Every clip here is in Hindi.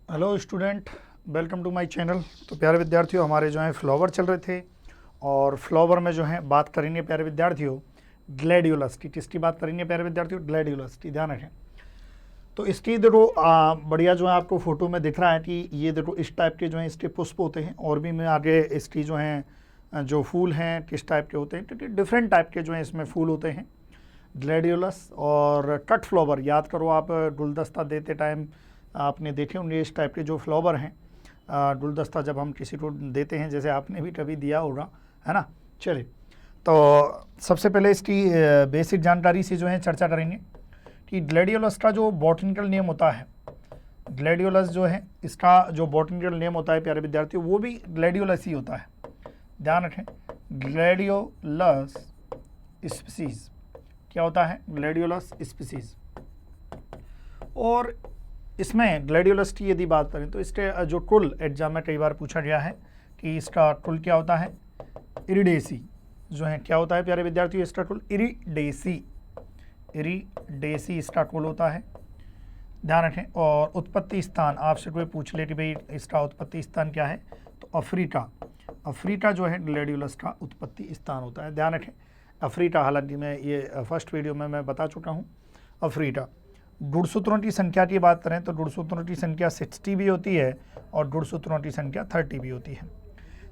Hello student, welcome to my channel. तो प्यारे विद्यार्थियों, हमारे जो हैं फ्लावर चल रहे थे और फ्लावर में जो है बात करेंगे प्यारे विद्यार्थियों ग्लैडियोलस की। किसकी बात करेंगे प्यारे विद्यार्थियों? ग्लैडियोलस की। ध्यान रखें। तो इसकी देखो बढ़िया जो है आपको फोटो में दिख रहा है कि ये देखो इस टाइप के जो है इसके पुष्प होते हैं, और भी मैं आगे इसकी जो है जो फूल हैं किस टाइप के होते हैं, क्योंकि डिफरेंट टाइप के जो है इसमें फूल होते हैं। ग्लैडियोलस और कट फ्लावर, याद करो आप गुलदस्ता देते टाइम आपने देखे होंगे इस टाइप के जो फ्लावर हैं। गुलदस्ता जब हम किसी को देते हैं, जैसे आपने भी कभी दिया होगा, है ना। चलिए, तो सबसे पहले इसकी बेसिक जानकारी से जो है चर्चा करेंगे कि ग्लैडियोलस का जो बॉटनिकल नेम होता है, ग्लैडियोलस जो है इसका जो बॉटनिकल नेम होता है प्यारे विद्यार्थियों, वो भी ग्लैडियोलस ही होता है। ध्यान रखें, ग्लैडियोलस स्पीसीज क्या होता है? Gladiolus species. और इसमें ग्लैडियोलस की यदि बात करें तो इसके जो कुल एग्जाम में कई बार पूछा गया है कि इसका कुल क्या होता है? इरिडेसी जो है क्या होता है प्यारे विद्यार्थियों? इसका कुल इरिडेसी, इरिडेसी इसका कुल होता है। ध्यान रखें। और उत्पत्ति स्थान आपसे कोई पूछ ले कि भाई इसका उत्पत्ति स्थान क्या है, तो अफ्रीका, अफ्रीका जो है ग्लैडियोलस का उत्पत्ति स्थान होता है। ध्यान रखें, अफ्रीका, हालांकि मैं ये फर्स्ट वीडियो में मैं बता चुका हूँ। अफ्रीका। गुणसूत्रों की संख्या की बात करें तो गुणसूत्रों की संख्या 60 भी होती है और गुणसूत्रों की संख्या 30 भी होती है।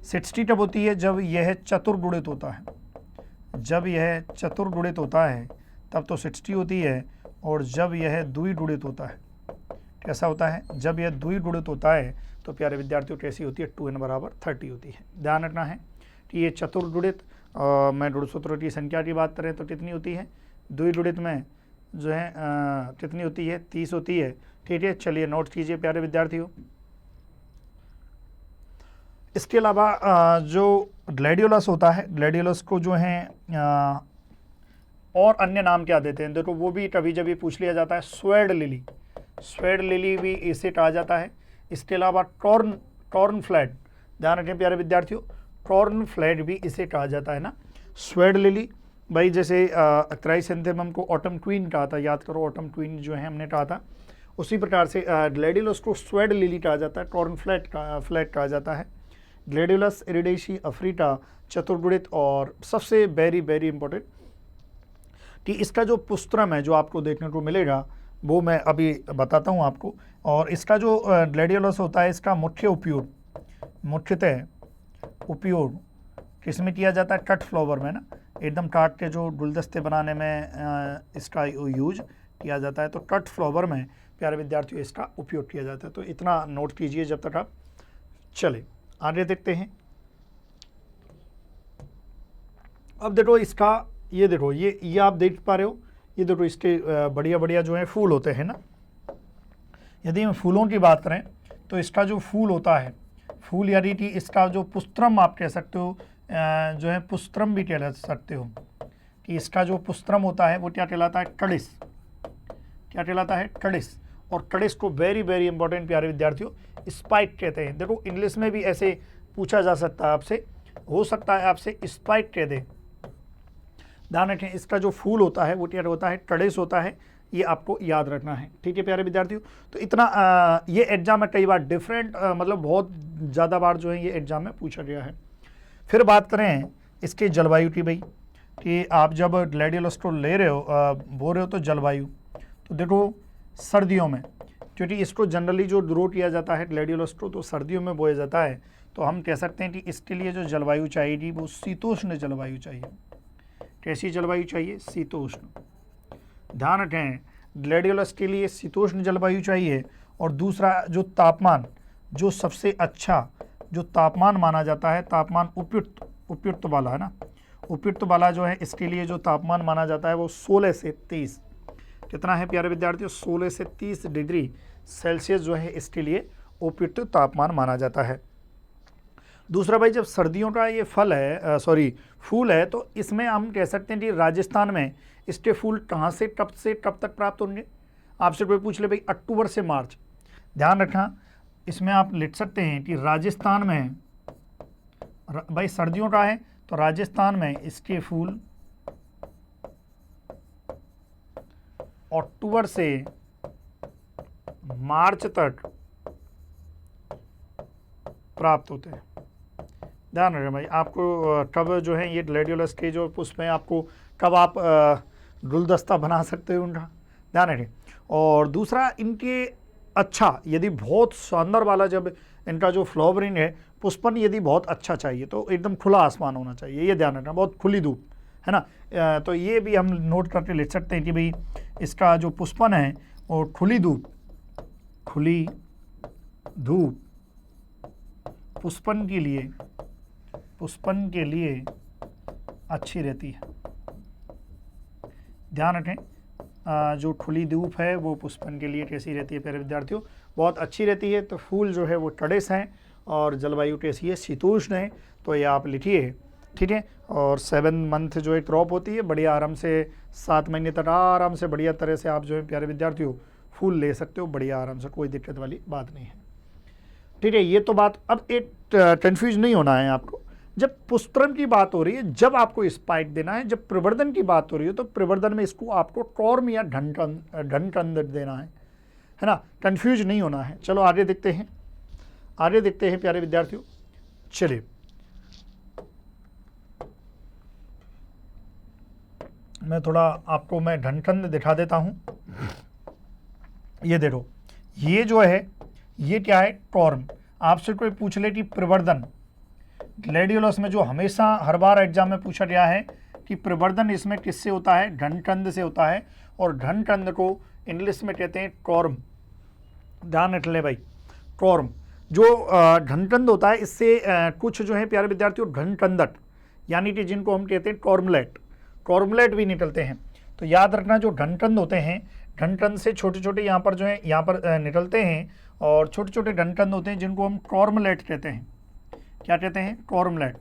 60 कब होती है? जब यह चतुर्गुणित होता है। जब यह चतुर्गुणित होता है तब तो 60 होती है, और जब यह द्विगुणित होता है, कैसा होता है? जब यह द्विगुणित होता है तो प्यारे विद्यार्थियों कैसी होती है? 2n बराबर 30 होती है। ध्यान रखना है कि ये चतुर्गुणित में गुणसूत्रों की संख्या की बात करें तो कितनी होती है? द्विगुणित में जो है कितनी होती है? 30 होती है। ठीक है, चलिए नोट कीजिए प्यारे विद्यार्थियों। इसके अलावा जो ग्लैडियोलस होता है, ग्लैडियोलस को जो है और अन्य नाम क्या देते हैं? देखो वो भी कभी जब पूछ लिया जाता है। स्वेड लिली, स्वेड लिली भी इसे कहा जाता है। इसके अलावा टॉर्न, टॉर्न फ्लैट, ध्यान रखें प्यारे विद्यार्थियों, टॉर्न फ्लैट भी इसे कहा जाता है ना। स्वेड लिली भाई, जैसे क्राइसेंथेमम को ऑटम क्वीन कहा था, याद करो ऑटम क्वीन जो है हमने कहा था, उसी प्रकार से ग्लैडियोलस को स्वेड लिली कहा जाता है, टॉर्न फ्लैट कहा जाता है। ग्लैडियोलस इरिडेसी अफ्रीका चतुर्गुणित। और सबसे वेरी वेरी इंपॉर्टेंट कि इसका जो पुस्त्रम है जो आपको देखने को मिलेगा वो मैं अभी बताता हूँ आपको। और इसका जो ग्लैडियोलस होता है, इसका मुख्य उपयोग, मुख्यतः उपयोग किस में किया जाता है? कट फ्लावर में ना, एकदम काट के जो गुलदस्ते बनाने में इसका यूज किया जाता है। तो कट फ्लावर में प्यारे विद्यार्थियों इसका उपयोग किया जाता है। तो इतना नोट कीजिए जब तक आप। चले आगे देखते हैं। अब देखो इसका, ये देखो ये आप देख पा रहे हो, ये देखो इसके बढ़िया बढ़िया जो है फूल होते हैं ना। यदि हम फूलों की बात करें तो इसका जो फूल होता है, फूल यानी कि इसका जो पुस्त्रम आप कह सकते हो, जो है पुस्त्रम भी कह सकते हो कि इसका जो पुस्त्रम होता है वो क्या कहलाता है? कड़िस। क्या कहलाता है? कड़िस। और कड़िस को वेरी वेरी इंपॉर्टेंट प्यारे विद्यार्थियों स्पाइक कहते हैं। देखो इंग्लिश में भी ऐसे पूछा जा सकता है आपसे, हो सकता है आपसे स्पाइक कह दे। ध्यान रखें, इसका जो फूल होता है वो क्या होता है? कड़िस होता है। ये आपको याद रखना है। ठीक है प्यारे विद्यार्थियों, तो इतना ये एग्जाम में कई बार डिफरेंट मतलब बहुत ज़्यादा बार जो है ये एग्जाम में पूछा गया है। फिर बात करें इसके जलवायु की भाई, कि आप जब ग्लैडियोलस को ले रहे हो बो रहे हो तो जलवायु, तो देखो सर्दियों में, क्योंकि इसको जनरली जो ग्रो किया जाता है ग्लैडियोलस को तो सर्दियों में बोया जाता है, तो हम कह सकते हैं कि इसके लिए जो जलवायु चाहिए वो शीतोष्ण जलवायु चाहिए। कैसी जलवायु चाहिए? शीतोष्ण। ध्यान रखें, ग्लैडियोलस के लिए शीतोष्ण जलवायु चाहिए। और दूसरा जो तापमान, जो सबसे अच्छा जो तापमान माना जाता है, तापमान उपयुक्त, उपयुक्त वाला है ना, उपयुक्त वाला जो है इसके लिए जो तापमान माना जाता है वो 16 से 30, कितना है प्यारे विद्यार्थियों? 16 से 30 डिग्री सेल्सियस जो है इसके लिए उपयुक्त तापमान माना जाता है। दूसरा भाई, जब सर्दियों का ये फल है फूल है, तो इसमें हम कह सकते हैं कि राजस्थान में इसके फूल कहाँ से कब तक प्राप्त होंगे? आपसे कोई पूछ ले भाई अक्टूबर से मार्च, ध्यान रखना इसमें आप लिख सकते हैं कि राजस्थान में भाई सर्दियों का है तो राजस्थान में इसके फूल अक्टूबर से मार्च तक प्राप्त होते हैं। ध्यान रखें भाई, आपको कब जो है ये ग्लैडियोलस के जो पुष्प हैं, आपको कब आप गुलदस्ता बना सकते हो उनका, ध्यान रखें। और दूसरा, इनके अच्छा यदि बहुत शानदार वाला जब इनका जो फ्लावरिंग है, पुष्पन यदि बहुत अच्छा चाहिए तो एकदम खुला आसमान होना चाहिए, ये ध्यान रखना, बहुत खुली धूप, है ना। तो ये भी हम नोट करके लिख सकते हैं कि भाई इसका जो पुष्पन है वो खुली धूप पुष्पन के लिए अच्छी रहती है। ध्यान रखें, जो खुली धूप है वो पुष्पन के लिए कैसी रहती है प्यारे विद्यार्थियों, बहुत अच्छी रहती है। तो फूल जो है वो टड़ेस हैं और जलवायु कैसी है, शीतोष्ण है। तो ये आप लिखिए, ठीक है। और 7 मंथ जो है क्रॉप होती है, बढ़िया आराम से 7 महीने तक आराम से बढ़िया तरह से आप जो है प्यारे विद्यार्थियों फूल ले सकते हो बढ़िया आराम से, कोई दिक्कत वाली बात नहीं है, ठीक है। ये तो बात, अब एक कन्फ्यूज नहीं होना है आपको, जब पुष्पन की बात हो रही है, जब आपको स्पाइक देना है, जब प्रवर्धन की बात हो रही है तो प्रवर्धन में इसको आपको टॉर्म या ढनकंद देना है ना, कंफ्यूज नहीं होना है। चलो आगे देखते हैं प्यारे विद्यार्थियों। चलिए मैं थोड़ा आपको मैं ढनकंद दिखा देता हूं। ये देखो, ये जो है ये क्या है, टॉर्म। आपसे कोई पूछ ले कि प्रवर्धन, ग्लैडियोलस में जो हमेशा हर बार एग्जाम में पूछा गया है कि प्रवर्धन इसमें किससे होता है, ढनकंद से होता है। और ढनकंद को इंग्लिश में कहते हैं टॉर्म। ध्यान रख ले भाई, टॉर्म जो ढनकंद होता है, इससे कुछ जो है प्यारे विद्यार्थियों ढनकंदक, यानी कि जिनको हम कहते हैं टॉर्मलेट भी निकलते हैं। तो याद रखना, जो ढनकंद होते हैं, ढनकंद से छोटे छोटे यहाँ पर जो है यहाँ पर निकलते हैं, और छोटे छोटे ढनकंद होते हैं जिनको हम टॉर्मलेट कहते हैं। क्या कहते हैं, टॉर्मलेट।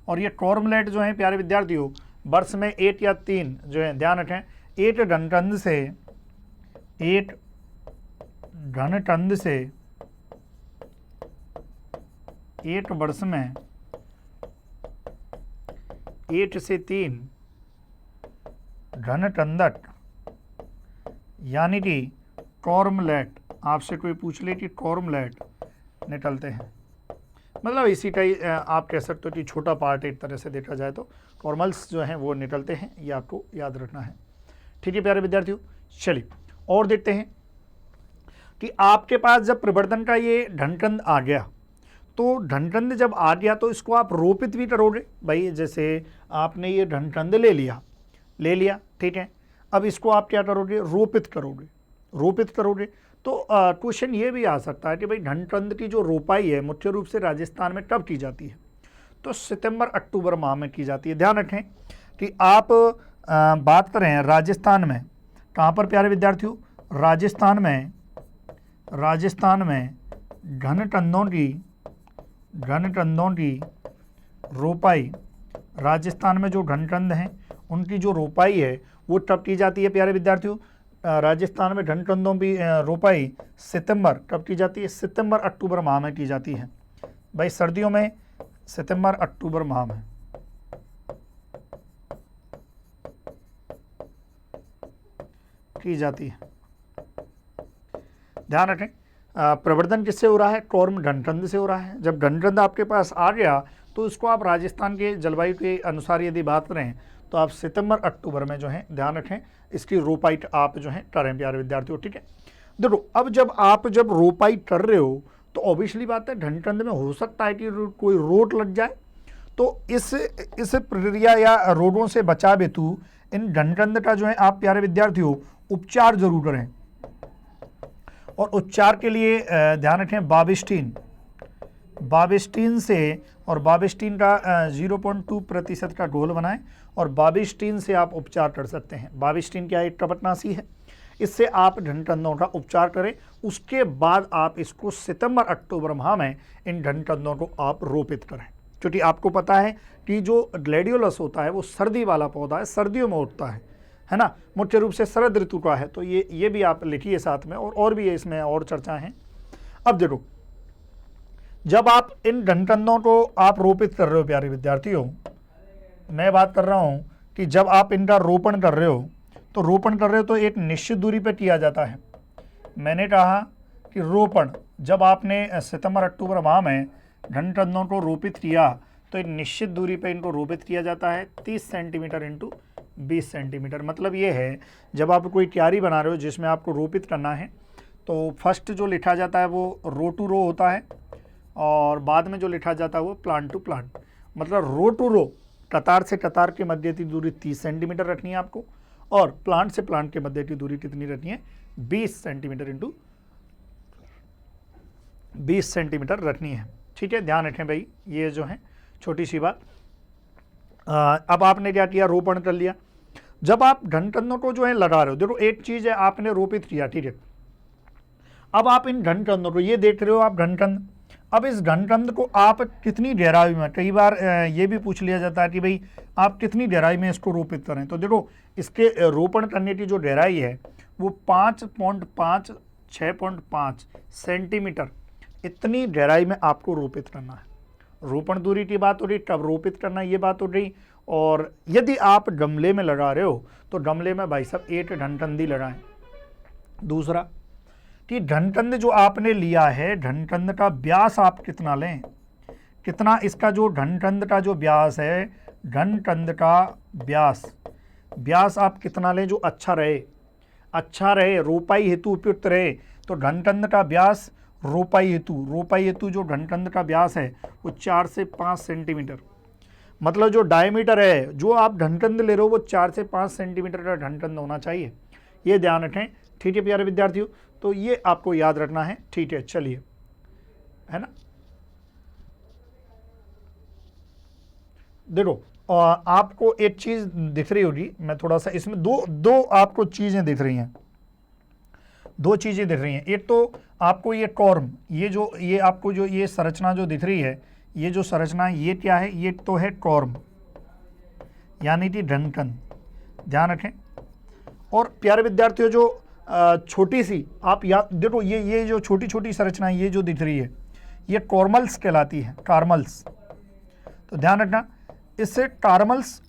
और ये टॉर्मलेट जो है प्यारे विद्यार्थियों वर्ष में 1 या 3 जो है, ध्यान रखें, 1 ढनकंद से 1 वर्ष में 1 से 3 ढनकंदक, यानी कि टॉर्मलेट, आपसे कोई पूछ ले कि टॉर्मलेट निकलते हैं। मतलब इसी का ही आप कह सकते हो कि छोटा पार्ट एक तरह से देखा जाए तो टॉर्मल्स जो हैं वो निकलते हैं, ये आपको याद रखना है, ठीक है प्यारे विद्यार्थियों। चलिए और देखते हैं कि आपके पास जब प्रवर्धन का ये ढनकंद आ गया, तो ढनकंद जब आ गया तो इसको आप रोपित भी करोगे भाई। जैसे आपने ये ढनकंद ले लिया, ठीक है। अब इसको आप क्या करोगे, रोपित करोगे। तो क्वेश्चन ये भी आ सकता है कि भाई ढनकंद की जो रोपाई है मुख्य रूप से राजस्थान में कब की जाती है, तो सितंबर अक्टूबर माह में की जाती है। ध्यान रखें कि आप बात कर रहे हैं राजस्थान में, कहाँ पर प्यारे विद्यार्थियों, राजस्थान में घनकंदों की रोपाई, राजस्थान में जो घनकंद हैं उनकी जो रोपाई है वो कब की जाती है प्यारे विद्यार्थियों, राजस्थान में ढनकंदों की रोपाई सितंबर कब की जाती है, सितंबर अक्टूबर माह में की जाती है भाई। सर्दियों में सितंबर अक्टूबर माह में की जाती है। ध्यान रखें, प्रवर्धन किससे हो रहा है, टॉर्म ढनकंद से हो रहा है। जब ढनकंद आपके पास आ गया तो इसको आप राजस्थान के जलवायु के अनुसार यदि बात करें तो आप सितंबर अक्टूबर में जो है ध्यान रखें इसकी रोपाई आप जो है करें प्यारे विद्यार्थियों, ठीक है। देखो अब जब रोपाई कर रहे हो तो ऑब्वियसली बात है ढनकंद में हो सकता है कि कोई रोट लग जाए, तो इस प्रक्रिया या रोगों से बचाव हेतु इन ढनकंद का जो है आप प्यारे विद्यार्थियों उपचार जरूर करें। और उपचार के लिए ध्यान रखें बाविस्टीन से, और बाविस्टीन का 0.2% का घोल बनाएं और बाविस्टीन से आप उपचार कर सकते हैं। बाविस्टीन क्या एक कवकनाशी है, इससे आप ढनकंदों का उपचार करें। उसके बाद आप इसको सितंबर अक्टूबर माह में इन ढनकंदों को आप रोपित करें, क्योंकि आपको पता है कि जो ग्लैडियोलस होता है वो सर्दी वाला पौधा है, सर्दियों में उठता है ना, मुख्य रूप से शरद ऋतु का है। तो ये भी आप लिखिए साथ में, और भी इसमें और चर्चा है। अब देखो, जब आप इन ढनकंदों को आप रोपित कर रहे हो प्यारे विद्यार्थियों, मैं बात कर रहा हूं कि जब आप इनका रोपण कर रहे हो तो एक निश्चित दूरी पर किया जाता है। मैंने कहा कि रोपण जब आपने सितंबर अक्टूबर माह में धनटंदों को रोपित किया तो एक निश्चित दूरी पर इनको रोपित किया जाता है 30 सेंटीमीटर इंटू 20 सेंटीमीटर। मतलब ये है जब आप कोई क्यारी बना रहे हो जिसमें आपको रोपित करना है तो फर्स्ट जो लिखा जाता है वो रो टू रो होता है और बाद में जो लिखा जाता है वो प्लांट टू प्लांट। मतलब रो टू रो कतार से कतार के मध्य की दूरी 30 सेंटीमीटर रखनी है आपको और प्लांट से प्लांट के मध्य की दूरी कितनी रखनी है 20 सेंटीमीटर इंटू 20 सेंटीमीटर रखनी है। ठीक है, ध्यान रखें भाई, ये जो है छोटी सी बात। अब आपने क्या किया, रोपण कर लिया। जब आप धनटंदों को जो है लगा रहे हो, देखो एक चीज है आपने रोपित किया, ठीक है, अब आप इन धनटंदों को, ये देख रहे हो आप धनटंद, अब इस धनटंद को आप कितनी गहराई में, कई बार ये भी पूछ लिया जाता है कि भाई आप कितनी गहराई में इसको रोपित करें। तो देखो इसके रोपण करने की जो गहराई है वो 5.5 6.5 सेंटीमीटर इतनी गहराई में आपको रोपित करना है। रोपण दूरी की बात हो रही, कब रोपित करना ये बात हो रही। और यदि आप गमले में लगा रहे हो तो गमले में भाई साहब 8 धनटंदी लगाएं। दूसरा कि धनटंद जो आपने लिया है, धनटंद का व्यास आप कितना लें, कितना इसका जो धनटंद का जो व्यास है, धनटंद का व्यास आप कितना लें जो अच्छा रहे, रोपाई हेतु उपयुक्त रहे। तो धनटंद का व्यास रोपाई हेतु जो धनटंद का व्यास है वो 4 से 5 सेंटीमीटर, मतलब जो डायमीटर है जो आप धनटंद ले रहे हो वो 4 से 5 सेंटीमीटर का धनटंद होना चाहिए। ये ध्यान रखें, ठीक है प्यारे विद्यार्थियों, तो ये आपको याद रखना है। ठीक है, चलिए, है ना। देखो आपको एक चीज दिख रही होगी, मैं थोड़ा सा इसमें दो आपको चीजें दिख रही हैं, दो चीजें दिख रही हैं। एक तो आपको ये कॉर्म, ये आपको जो ये संरचना जो दिख रही है, ये जो संरचना है ये क्या है, ये तो है कॉर्म यानी कि धनटंद, ध्यान रखें। और प्यारे विद्यार्थियों जो छोटी सी आप याद देखो, ये जो छोटी छोटी संरचना ये जो दिख रही है ये कॉर्मल्स कहलाती है, कार्मल्स। तो ध्यान रखना, इससे कार्मल्स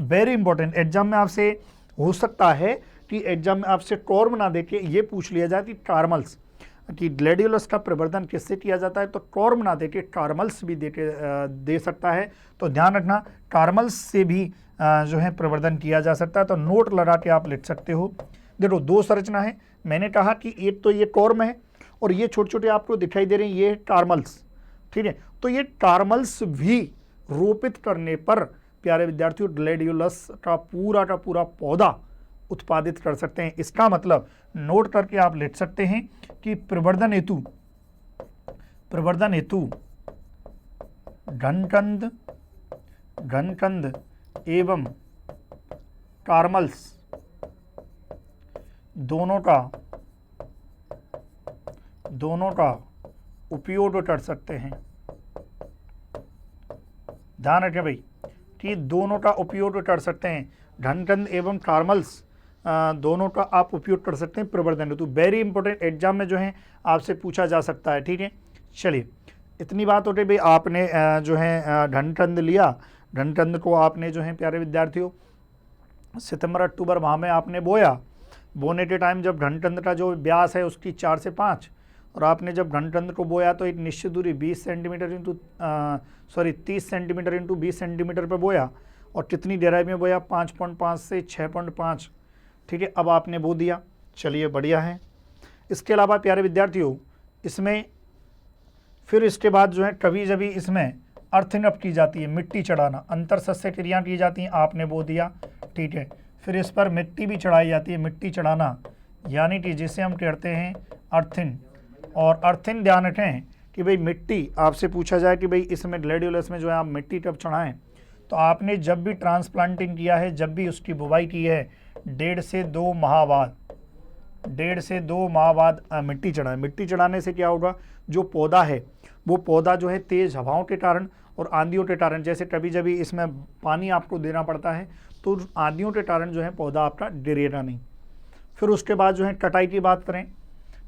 वेरी इंपॉर्टेंट, एग्जाम में आपसे हो सकता है कि एग्जाम में आपसे कॉर्म ना देके ये पूछ लिया जाए कि कार्मल्स, कि ग्लैडियोलस का प्रवर्धन किससे किया जाता है, तो कॉर्म ना देके कार्मल्स भी दे सकता है। तो ध्यान रखना, कार्मल्स से भी जो है प्रवर्धन किया जा सकता है। तो नोट लगा के आप लिख सकते हो। देखो दो संरचना है, मैंने कहा कि एक तो ये कॉर्म है और ये छोटे छोटे आपको दिखाई दे रहे हैं ये कार्मल्स, ठीक है। तो ये कार्मल्स भी रोपित करने पर प्यारे विद्यार्थियों ग्लैडियोलस का पूरा पौधा उत्पादित कर सकते हैं। इसका मतलब नोट करके आप लिख सकते हैं कि प्रवर्धन हेतु घनकंद एवं कार्मल्स दोनों का उपयोग कर सकते हैं। ध्यान रखें भाई कि दोनों का उपयोग कर सकते हैं, धनकंद एवं कार्मल्स दोनों का आप उपयोग कर सकते हैं प्रवर्धन हेतु। वेरी इंपॉर्टेंट, एग्जाम में जो है आपसे पूछा जा सकता है, ठीक है। चलिए इतनी बात होती भाई, आपने जो है धनकंद लिया, धनकंद को आपने जो है प्यारे विद्यार्थियों सितंबर अक्टूबर माह में आपने बोया। बोने के टाइम जब धनकंद का जो व्यास है उसकी 4 से 5, और आपने जब धनकंद को बोया तो एक निश्चित दूरी 30 सेंटीमीटर इंटू 20 सेंटीमीटर पर बोया, और कितनी गहराई में बोया 5.5 से 6.5, ठीक है। अब आपने बो दिया, चलिए बढ़िया है। इसके अलावा प्यारे विद्यार्थियों इसमें फिर इसके बाद जो है कभी जभी इसमें अर्थिंग अप की जाती है, मिट्टी चढ़ाना, अंतर सस्य क्रियाएं की जाती हैं, आपने बो दिया, ठीक है। फिर इस पर मिट्टी भी चढ़ाई जाती है, मिट्टी चढ़ाना यानी कि जिसे हम कहते हैं अर्थिंग। और अर्थिंग ध्यान रखें कि भाई मिट्टी आपसे पूछा जाए कि भाई इसमें ग्लैडियोलस में जो है आप मिट्टी कब चढ़ाएं, तो आपने जब भी ट्रांसप्लांटिंग किया है, जब भी उसकी बुवाई की है, 1.5 से 2 माह बाद मिट्टी चढ़ाएं। मिट्टी चढ़ाने से क्या होगा, जो पौधा है वो पौधा जो है तेज़ हवाओं के कारण और आंधियों के कारण, जैसे कभी जभी इसमें पानी आपको देना पड़ता है तो आंधियों के कारण जो है पौधा आपका गिरेगा नहीं। फिर उसके बाद जो है कटाई की बात करें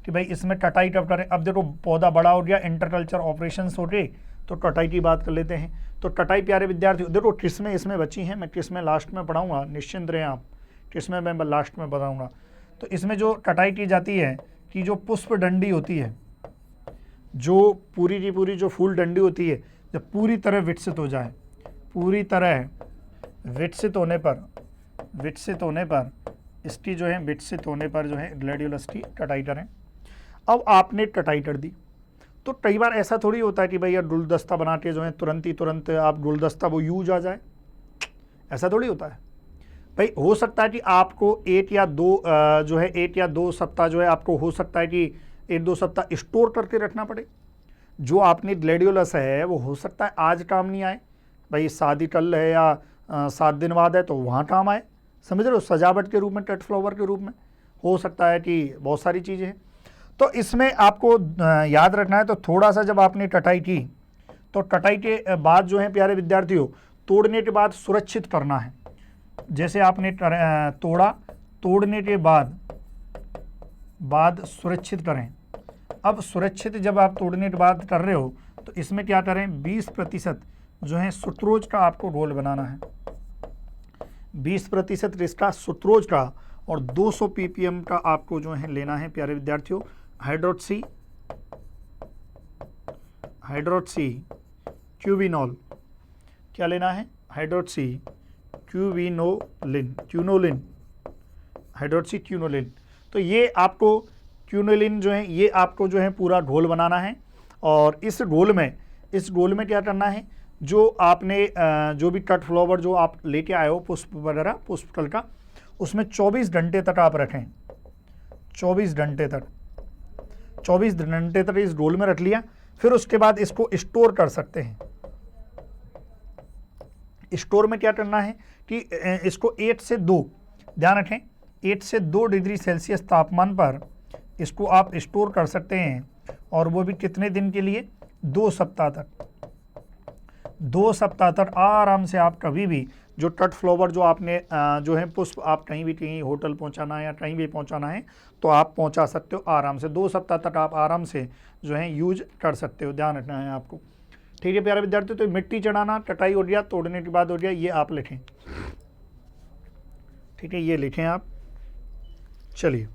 कि भाई इसमें कटाई कब करें। अब देखो पौधा बड़ा हो गया, इंटरकल्चर ऑपरेशंस हो गए, तो कटाई की बात कर लेते हैं। तो कटाई प्यारे विद्यार्थियों देखो किस्में इसमें बची हैं, मैं किस्में लास्ट में पढ़ाऊँगा, निश्चिंत रहें आप, किस्में मैं लास्ट में बताऊँगा। तो इसमें जो कटाई की जाती है कि जो पुष्प डंडी होती है, जो पूरी की पूरी जो फूल डंडी होती है जब पूरी तरह विकसित हो जाए, पूरी तरह विकसित होने पर इसकी जो है विकसित होने पर जो है ग्लैडियोलस की कटाई करें। अब आपने कटाई कर दी तो कई बार ऐसा थोड़ी होता है कि भैया गुलदस्ता बना के जो है तुरंत आप गुलदस्ता वो यूज आ जाए, ऐसा थोड़ी होता है भाई। हो सकता है कि आपको 1 या 2 सप्ताह जो है आपको हो सकता है कि 1-2 सप्ताह स्टोर करके रखना पड़े। जो आपने ग्लैडियोलस है वो हो सकता है आज काम नहीं आए, भाई शादी कल है या 7 दिन बाद है तो वहाँ काम आए, समझ रहे हो, सजावट के रूप में, कट फ्लावर के रूप में, हो सकता है कि बहुत सारी चीज़ें हैं। तो इसमें आपको याद रखना है। तो थोड़ा सा जब आपने कटाई की तो कटाई के बाद जो है प्यारे विद्यार्थियों तोड़ने के बाद सुरक्षित करना है। जैसे आपने तोड़ा, तोड़ने के बाद सुरक्षित करें। अब सुरक्षित जब आप तोड़ने के बाद कर रहे हो तो इसमें क्या करें, 20% जो है सुक्रोज का आपको घोल बनाना है, 20% इसका सुक्रोज का, और 200 ppm का आपको जो है लेना है प्यारे विद्यार्थियों हाइड्रोक्सी क्यूबिनॉल। क्या लेना है, हाइड्रोक्सी क्यूनोलिन, हाइड्रोक्सी क्यूनोलिन। तो ये आपको क्यूनोलिन जो है ये आपको जो है पूरा घोल बनाना है। और इस घोल में क्या करना है, जो आपने जो भी कट फ्लावर जो आप लेके आए हो पुष्प वगैरह, पुष्पकल का, उसमें 24 घंटे तक आप रखें, 24 घंटे तक इस घोल में रख लिया। फिर उसके बाद इसको स्टोर कर सकते हैं। स्टोर में क्या करना है कि इसको 8 से 2, ध्यान रखें, 8 से 2 डिग्री सेल्सियस तापमान पर इसको आप स्टोर कर सकते हैं। और वो भी कितने दिन के लिए, 2 सप्ताह तक। 2 सप्ताह तक आराम से आप कभी भी जो कट फ्लावर जो आपने जो है पुष्प आप कहीं होटल पहुंचाना है या कहीं भी पहुंचाना है तो आप पहुंचा सकते हो आराम से। 2 सप्ताह तक आप आराम से जो है यूज कर सकते हो, ध्यान रखना है आपको। ठीक है प्यारे विद्यार्थी, तो मिट्टी चढ़ाना, कटाई हो गया, तोड़ने के बाद हो गया, ये आप लिखें। ठीक है, ये लिखें आप। चलिए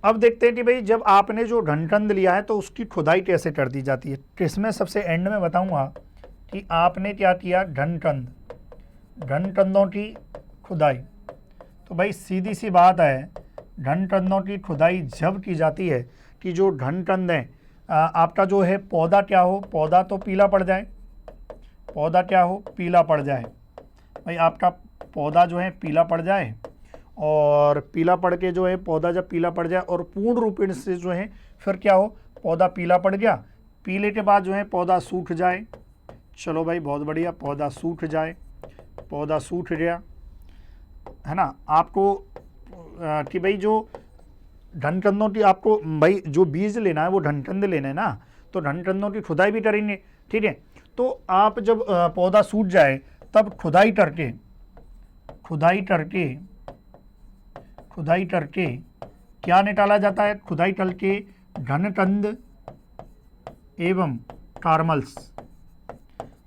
अब देखते हैं कि भाई जब आपने जो घनकंद लिया है तो उसकी खुदाई कैसे कर दी जाती है। इसमें सबसे एंड में बताऊंगा कि आपने क्या किया, घनकंदों की खुदाई। तो भाई सीधी सी बात है, घनकंदों की खुदाई जब की जाती है कि जो घनकंद है आपका जो है पौधा क्या हो, पौधा तो पीला पड़ जाए, पौधा क्या हो, पीला पड़ जाए। भाई आपका पौधा जो है पीला पड़ जाए, और पीला पड़ के जो है पौधा जब पीला पड़ जाए और पूर्ण रूप से जो है फिर क्या हो, पौधा पीला पड़ गया, पीले के बाद जो है पौधा सूख जाए। चलो भाई बहुत बढ़िया, पौधा सूख जाए, पौधा सूख गया है ना। आपको कि भाई जो घनकंदों की आपको भाई जो बीज लेना है वो घनकंद लेना है ना, तो घनकंदों की खुदाई भी करेंगे। ठीक है, तो आप जब पौधा सूख जाए तब खुदाई करके क्या निकाला जाता है, खुदाई करके घनकंद एवं कार्मल्स।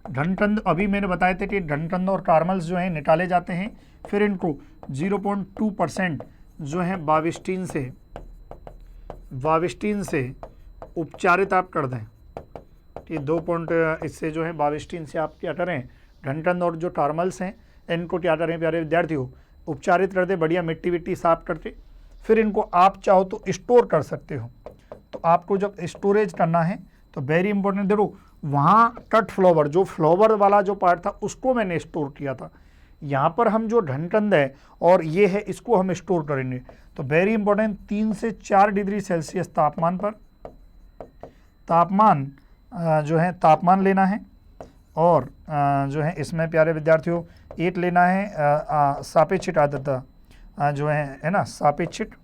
घनकंद अभी मैंने बताए थे कि घनकंद और कार्मल्स जो है निकाले जाते हैं। फिर इनको 0.2% जो है वाविस्टीन से उपचारित आप कर दें कि 2 इससे जो है वाविस्टीन से आप क्या करें, घनकंद और जो कार्मल्स हैं इनको क्या करें प्यारे विद्यार्थियों, उपचारित कर दे, बढ़िया मिट्टी विट्टी साफ करके। फिर इनको आप चाहो तो स्टोर कर सकते हो। तो आपको जब स्टोरेज करना है तो वेरी इंपॉर्टेंट, देखो वहाँ कट फ्लावर जो फ्लावर वाला जो पार्ट था उसको मैंने स्टोर किया था, यहाँ पर हम जो घनकंद है और ये है इसको हम स्टोर करेंगे। तो वेरी इंपॉर्टेंट, 3 से 4 डिग्री सेल्सियस तापमान पर तापमान लेना है। और जो है इसमें प्यारे विद्यार्थियों एक लेना है सापेक्षिक आर्द्रता जो है ना, सापेक्षिक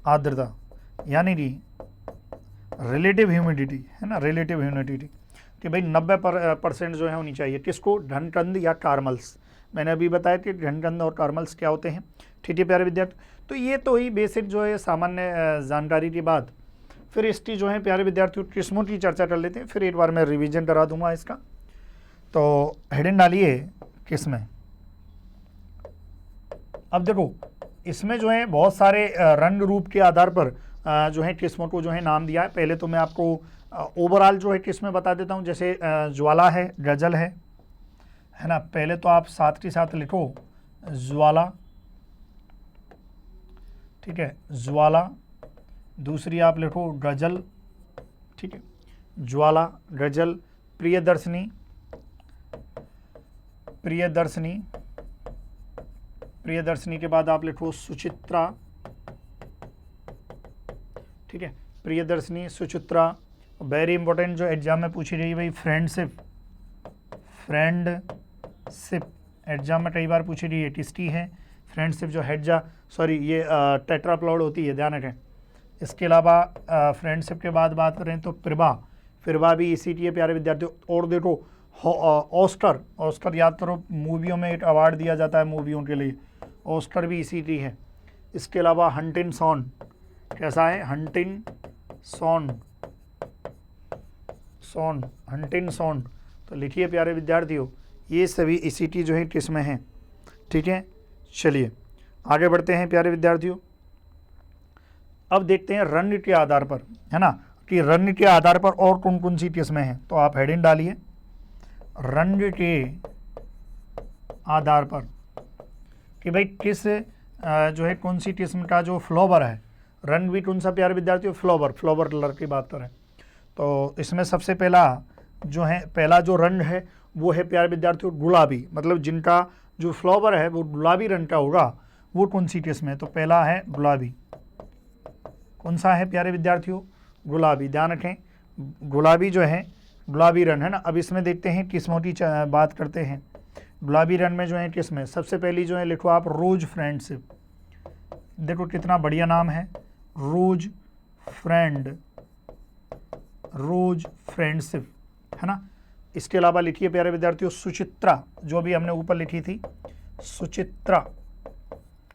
आर्द्रता यानी कि रिलेटिव ह्यूमिडिटी है ना, रिलेटिव ह्यूमिडिटी कि भाई 90% जो है होनी चाहिए। किसको, घनकंद या कार्मल्स। मैंने अभी बताया कि घनकंद और कार्मल्स क्या होते हैं। ठीक है प्यारे विद्यार्थी, तो ये तो ही बेसिक जो है सामान्य जानकारी की बात। फिर इसकी जो है प्यारे विद्यार्थियों किस्मों की चर्चा कर लेते हैं, फिर एक बार मैं रिवीजन करा दूंगा इसका। तो हेडिंग डालिए किस्में। अब देखो इसमें जो है बहुत सारे रंग रूप के आधार पर जो है किस्मों को जो है नाम दिया है। पहले तो मैं आपको ओवरऑल जो है किस्में बता देता हूँ। जैसे ज्वाला है, गजल है ना। पहले तो आप साथ के साथ लिखो ज्वाला, ठीक है, ज्वाला। दूसरी आप लिखो गजल, ठीक है, ज्वाला, गजल। प्रियदर्शनी, प्रियदर्शनी, प्रियदर्शनी के बाद आप लिखो सुचित्रा, ठीक है, प्रियदर्शनी, सुचित्रा। वेरी इंपॉर्टेंट जो एग्जाम में पूछी गई भाई, फ्रेंडशिप, फ्रेंडशिप एग्जाम में कई बार पूछी गई है, किसकी है फ्रेंडशिप, जो हेडजा सॉरी ये टेट्राप्लॉइड होती है, ध्यान रखें। इसके अलावा फ्रेंडशिप के बाद बात करें तो प्रभा, प्रभा भी इसी की है प्यारे विद्यार्थियों। और देखो ऑस्कर, ऑस्कर याद करो, मूवियों में एक अवार्ड दिया जाता है मूवियों के लिए, ऑस्कर भी इसी की है। इसके अलावा हंटिंग सॉन, कैसा है hunting son, son, hunting son. तो लिखिए प्यारे विद्यार्थियों, ये सभी इसी की जो है किस्में हैं, ठीक है। चलिए आगे बढ़ते हैं प्यारे विद्यार्थियों। अब देखते हैं रंग के आधार पर, है ना, कि रंग के आधार पर और कौन कौन सी किस्में हैं। तो आप हेडिंग डालिए, रंग के आधार पर, कि भाई किस जो है कौन सी किस्म का जो फ्लावर है। रंग भी कौन सा प्यारे विद्यार्थियों, फ्लावर, फ्लावर कलर की बात करें तो इसमें सबसे पहला जो है, पहला जो रंग है वो है प्यारे विद्यार्थियों गुलाबी। मतलब जिनका जो फ्लावर है वो गुलाबी रंग का होगा, वो कौन सी किस्म है। तो पहला है गुलाबी, कौन सा है प्यारे विद्यार्थियों, गुलाबी। ध्यान रखें गुलाबी जो है, गुलाबी रंग है ना। अब इसमें देखते हैं किस्मों की बात करते हैं। गुलाबी रंग में जो है किस्में, सबसे पहली जो है लिखो आप रोज फ्रेंडशिप। देखो कितना बढ़िया नाम है, रोज फ्रेंड, रोज फ्रेंडशिप, है ना। इसके अलावा लिखिए प्यारे विद्यार्थियों सुचित्रा, जो भी हमने ऊपर लिखी थी सुचित्रा,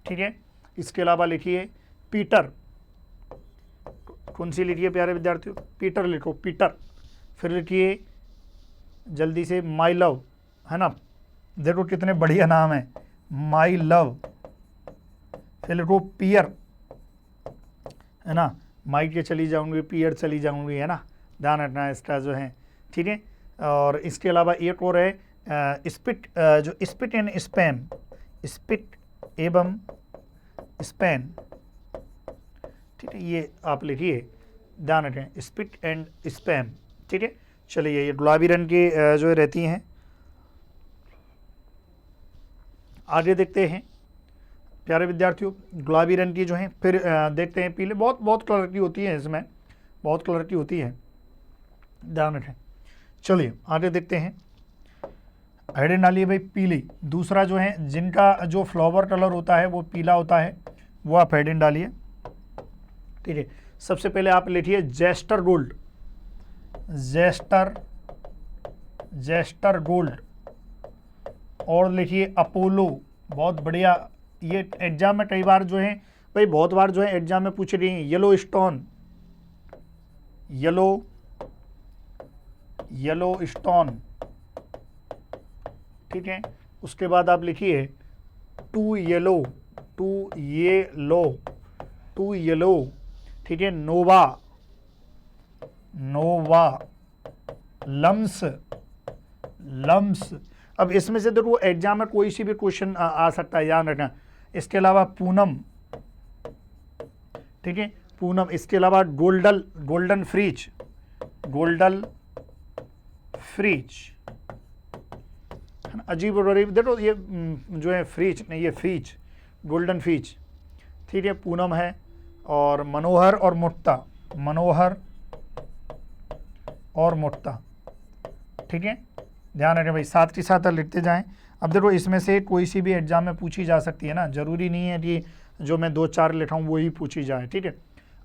ठीक है। इसके अलावा लिखिए पीटर, कौन सी लिखिए प्यारे विद्यार्थियों, पीटर लिखो, पीटर। फिर लिखिए जल्दी से माई लव, है ना। देखो कितने बढ़िया नाम है, माई लव। फिर लिखो पियर, है ना, माई के चली जाऊंगी, पियर चली जाऊंगी, है ना, ध्यान रखना इसका जो है, ठीक है। और इसके अलावा एक और है स्पिट, जो स्पिट एंड स्पैम, स्पिट एवं स्पैन, ठीक है, ये आप लिखिए, ध्यान रखें स्पिट एंड स्पैम, ठीक है। चलिए ये गुलाबी रंग की जो रहती हैं। आगे देखते हैं प्यारे विद्यार्थियों, गुलाबी रंग की जो है। फिर देखते हैं पीले, बहुत बहुत कलर की होती है, इसमें बहुत कलर की होती है, ध्यान रखें। चलिए आगे देखते हैं, हेडिंग डालिए भाई पीली। दूसरा जो है जिनका जो फ्लावर कलर होता है वो पीला होता है, वो आप हेडिंग डालिए, ठीक है। सबसे पहले आप लिखिए jester gold, jester, jester gold. और लिखिए अपोलो, बहुत बढ़िया। ये एग्जाम में कई बार जो है भाई, बहुत बार जो है एग्जाम में पूछ रही हैं। Yellow stone, yellow, yellow stone, ठीक है। उसके बाद आप लिखिए two yellow, two yellow, two yellow, ठीक है। नोवा, नोवा, लम्स, लम्स। अब इसमें से देखो एग्जाम में कोई सी भी क्वेश्चन आ सकता है, याद रखना। इसके अलावा पूनम, ठीक है, पूनम। इसके अलावा golden, golden freeze, golden freeze, अजीब और गरीब। देखो ये जो है फ्रीज नहीं, ये फीज, गोल्डन फीज, ठीक है, पूनम है। और मनोहर और मुक्ता, मनोहर और मुक्ता, ठीक है। ध्यान रखें भाई, साथ के साथ लिखते जाएं। अब देखो इसमें से कोई सी भी एग्जाम में पूछी जा सकती है ना, जरूरी नहीं है कि जो मैं 2-4 लिखा हूँ वो ही पूछी जाए, ठीक है।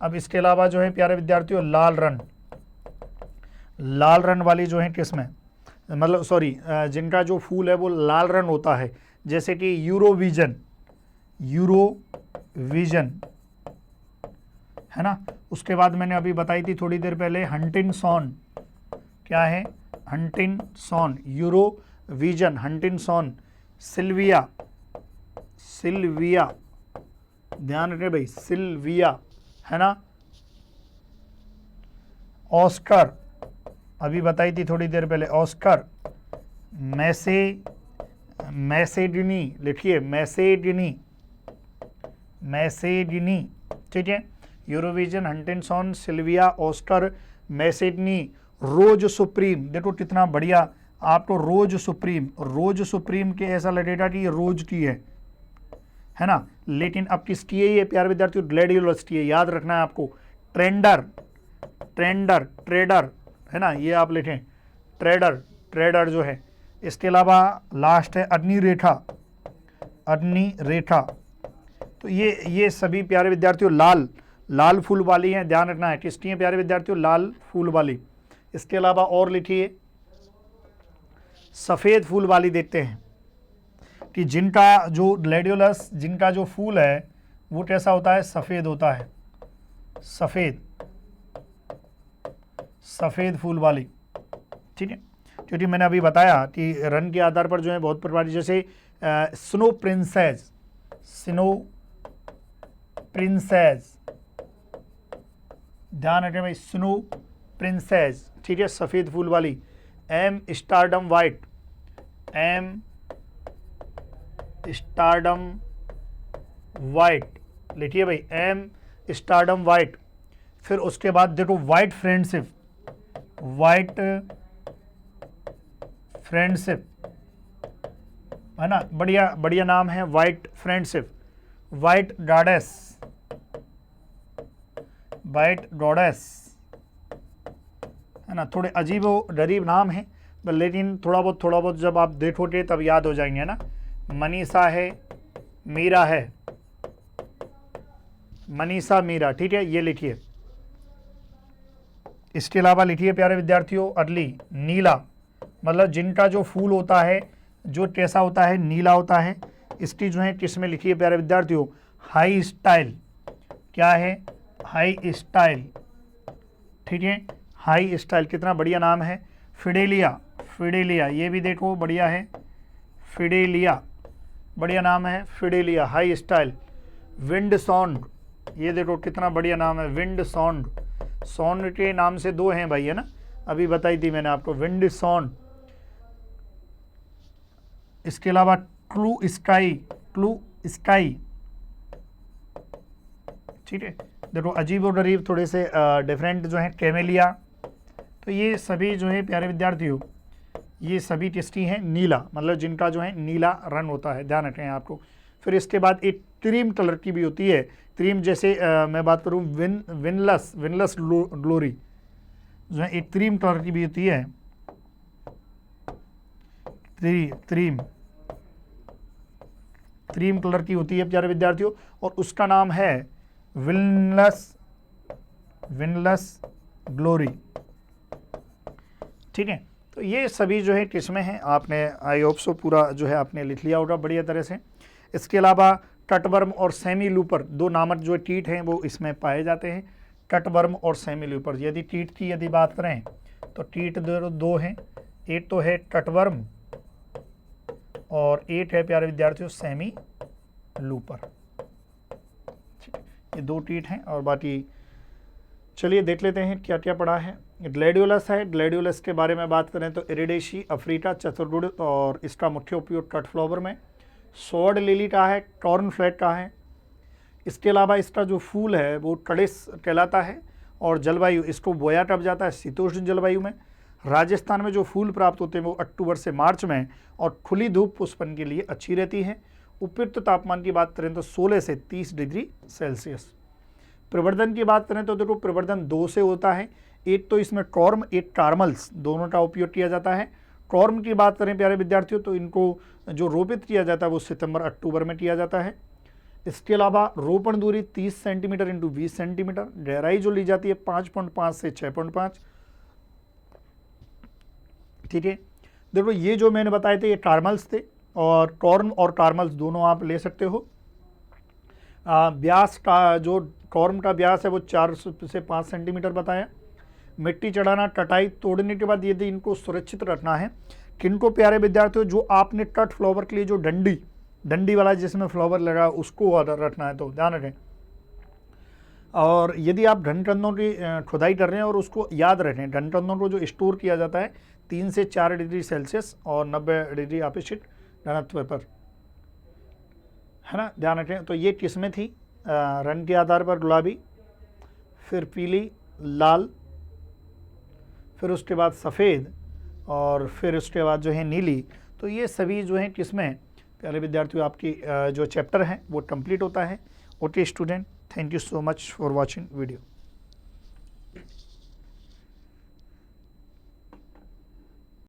अब इसके अलावा जो है प्यारे विद्यार्थियों लाल रंग, लाल रंग वाली जो है किस्में, मतलब सॉरी जिनका जो फूल है वो लाल रंग होता है, जैसे कि यूरोविजन, यूरोविजन, है ना। उसके बाद मैंने अभी बताई थी थोड़ी देर पहले हंटिंग सॉन, क्या है hunting son, Eurovision, hunting son. Sylvia, Sylvia, ध्यान रखिए भाई, सिल्विया है ना, ऑस्कर अभी बताई थी थोड़ी देर पहले, ऑस्कर, मैसेडिनी लिखिए, मैसेडिनी, ठीक है, यूरोविजन, हंटिंगटन, सिल्विया, ऑस्कर, मैसेडिनी, रोज सुप्रीम। देखो कितना बढ़िया आपको रोज सुप्रीम के ऐसा लगेगा कि ये रोज टी है ना, लेकिन अब किस टी है ये प्यारे विद्यार्थियों, ग्लैडियोलस टी है, याद रखना है आपको। ट्रेडर है ना, ये आप लिखें, ट्रेडर जो है। इसके अलावा लास्ट है अग्नि रेखा। तो ये सभी प्यारे विद्यार्थियों लाल फूल वाली हैं, ध्यान रखना है किसकी है प्यारे विद्यार्थियों, लाल फूल वाली। इसके अलावा और लिखिए सफ़ेद फूल वाली देखते हैं कि जिनका जो ग्लैडियोलस, जिनका जो फूल है वो कैसा होता है, सफ़ेद होता है, सफ़ेद फूल वाली, ठीक है। क्योंकि मैंने अभी बताया कि रंग के आधार पर जो है बहुत प्रकार, जैसे स्नो प्रिंसेस, ध्यान रखें भाई, स्नो प्रिंसेस, ठीक है, सफ़ेद फूल वाली। एम स्टारडम वाइट लिखिए भाई, एम स्टारडम वाइट। फिर उसके बाद देखो वाइट फ्रेंडशिप है ना, बढ़िया नाम है, वाइट फ्रेंडशिप। वाइट गॉडेस है ना, थोड़े अजीबो गरीब नाम है, लेकिन थोड़ा बहुत जब आप देखोगे तब याद हो जाएंगे ना। मनीषा है, मीरा, ठीक है, ये लिखिए। इसके अलावा लिखिए प्यारे विद्यार्थियों अगली, नीला, मतलब जिनका जो फूल होता है जो कैसा होता है, नीला होता है। इसकी जो है किसमें लिखिए प्यारे विद्यार्थियों, हाई स्टाइल, क्या है, हाई स्टाइल, ठीक है, हाई स्टाइल, कितना बढ़िया नाम है। फिडेलिया, ये भी देखो बढ़िया है, फिडेलिया, बढ़िया नाम है, फिडेलिया, हाई स्टाइल। विंड साउंड, ये देखो कितना बढ़िया नाम है, विंड साउंड के नाम से दो हैं भाई, है ना, अभी बताई थी मैंने आपको, विंड साउंड। इसके अलावा क्लू स्काई, ठीक है, देखो अजीब और गरीब थोड़े से डिफरेंट जो है, कैमेलिया। तो ये सभी जो है प्यारे विद्यार्थियों, ये सभी किसकी हैं, नीला, मतलब जिनका जो है नीला रंग होता है, ध्यान रखें आपको। फिर इसके बाद एक क्रीम कलर की भी होती है, क्रीम जैसे मैं बात करूँ विनलस ग्लोरी जो है, एक क्रीम कलर की भी होती है, क्रीम कलर की होती है प्यारे विद्यार्थियों, और उसका नाम है विनलस ग्लोरी, ठीक है। तो ये सभी जो है किस्में हैं, आपने आई होप सो पूरा जो है आपने लिख लिया होगा बढ़िया तरह से। इसके अलावा कटवर्म और सेमी लूपर, दो नामक जो कीट हैं वो इसमें पाए जाते हैं, कटवर्म और सेमी लूपर। यदि कीट की यदि बात करें तो कीट दो हैं, एक तो है कटवर्म और एक है प्यारे विद्यार्थियों सेमी लूपर, ठीक है, ये दो कीट हैं। और बाकी चलिए देख लेते हैं क्या क्या पढ़ा है। ग्लैडियोलस है, ग्लैडियोलस के बारे में बात करें तो इरिडेशी, अफ्रीका, चतुर्गुड़, और इसका मुख्य उपयोग कट फ्लावर में। स्वॉर्ड लिली का है, टॉर्न फ्लैग का है। इसके अलावा इसका जो फूल है वो कड़िस कहलाता है, और जलवायु इसको बोया टप जाता है शीतोष्ण जलवायु में। राजस्थान में जो फूल प्राप्त होते हैं वो अक्टूबर से मार्च में, और खुली धूप पुष्पन के लिए अच्छी रहती है। उपयुक्त तापमान की बात करें तो 16 से 30 डिग्री सेल्सियस। प्रवर्धन की बात करें तो देखो प्रवर्धन 2 से होता है, एक तो इसमें कॉर्म, एक कार्मल्स, दोनों का उपयोग किया जाता है। कॉर्म की बात करें प्यारे विद्यार्थियों तो इनको जो रोपित किया जाता है वो सितंबर अक्टूबर में किया जाता है। इसके अलावा रोपण दूरी 30 सेंटीमीटर इंटू 20 सेंटीमीटर, गहराई जो ली जाती है 5.5 से 6.5, ठीक है। देखो ये जो मैंने बताए थे ये कार्मल्स थे, और कॉर्म और कार्मल्स दोनों आप ले सकते हो। व्यास का जो कॉर्म का व्यास है वो 4 से 5 सेंटीमीटर बताया। मिट्टी चढ़ाना, कटाई, तोड़ने के बाद यदि इनको सुरक्षित रखना है, किनको प्यारे विद्यार्थियों, जो आपने कट फ्लावर के लिए जो डंडी डंडी वाला जिसमें फ्लावर लगा उसको ऑर्डर रखना है तो ध्यान रखें। और यदि आप ढनढन्नों की खुदाई कर रहे हैं और उसको याद रखें, ढनढन्नों को जो स्टोर किया जाता है 3 से 4 डिग्री सेल्सियस और 90 डिग्री अपेक्षित घनत्व पर, है ना, ध्यान रखें। तो ये किस्में थी रंग के आधार पर गुलाबी, फिर पीली, लाल, फिर उसके बाद सफ़ेद और फिर उसके बाद जो है नीली। तो ये सभी जो हैं किस्में प्यारे विद्यार्थियों आपकी जो चैप्टर है वो कंप्लीट होता है। Okay student, thank you so much for watching video.